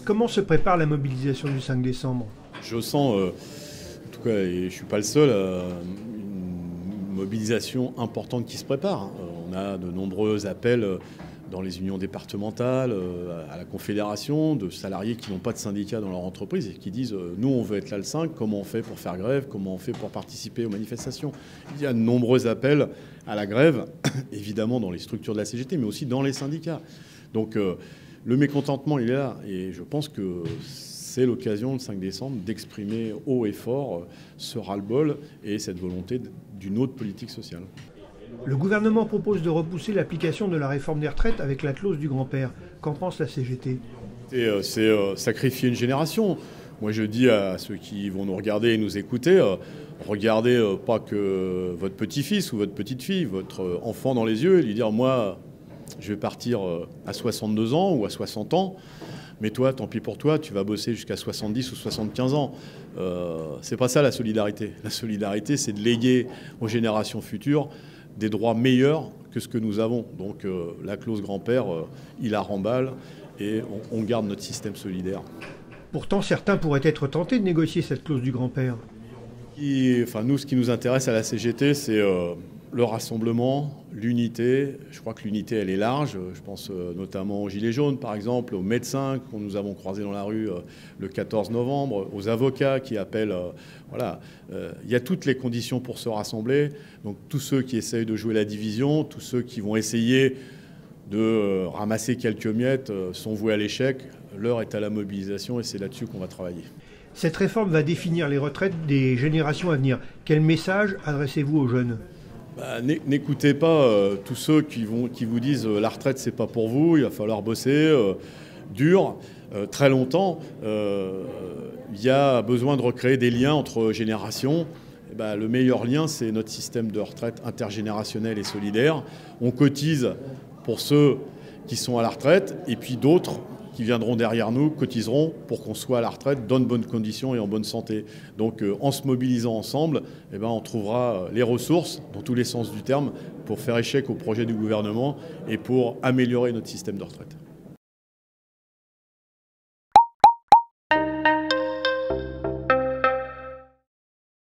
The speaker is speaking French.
Comment se prépare la mobilisation du 5 décembre? Je sens, en tout cas, et je ne suis pas le seul, une mobilisation importante qui se prépare. On a de nombreux appels dans les unions départementales, à la Confédération, de salariés qui n'ont pas de syndicat dans leur entreprise et qui disent « nous, on veut être là le 5, comment on fait pour faire grève, comment on fait pour participer aux manifestations ?» Il y a de nombreux appels à la grève, évidemment dans les structures de la CGT, mais aussi dans les syndicats. Donc le mécontentement, il est là. Et je pense que c'est l'occasion, le 5 décembre, d'exprimer haut et fort ce ras-le-bol et cette volonté d'une autre politique sociale. Le gouvernement propose de repousser l'application de la réforme des retraites avec la clause du grand-père. Qu'en pense la CGT? C'est sacrifier une génération. Moi, je dis à ceux qui vont nous regarder et nous écouter, regardez pas que votre petit-fils ou votre petite-fille, votre enfant dans les yeux et lui dire « moi, je vais partir à 62 ans ou à 60 ans, mais toi, tant pis pour toi, tu vas bosser jusqu'à 70 ou 75 ans. » C'est pas ça la solidarité. La solidarité, c'est de léguer aux générations futures des droits meilleurs que ce que nous avons. Donc la clause grand-père, il la remballe et on garde notre système solidaire. Pourtant, certains pourraient être tentés de négocier cette clause du grand-père. Nous, ce qui nous intéresse à la CGT, c'est le rassemblement, l'unité. Je crois que l'unité, elle est large. Je pense notamment aux Gilets jaunes, par exemple, aux médecins que nous avons croisés dans la rue le 14 novembre, aux avocats qui appellent. Voilà, il y a toutes les conditions pour se rassembler. Donc tous ceux qui essayent de jouer la division, tous ceux qui vont essayer de ramasser quelques miettes sont voués à l'échec. L'heure est à la mobilisation et c'est là-dessus qu'on va travailler. Cette réforme va définir les retraites des générations à venir. Quel message adressez-vous aux jeunes? N'écoutez pas tous ceux qui vous disent la retraite c'est pas pour vous, il va falloir bosser dur, très longtemps. Il y a besoin de recréer des liens entre générations. Le meilleur lien, c'est notre système de retraite intergénérationnel et solidaire. On cotise pour ceux qui sont à la retraite et puis d'autres qui viendront derrière nous, cotiseront pour qu'on soit à la retraite dans de bonnes conditions et en bonne santé. Donc en se mobilisant ensemble, on trouvera les ressources, dans tous les sens du terme, pour faire échec au projet du gouvernement et pour améliorer notre système de retraite.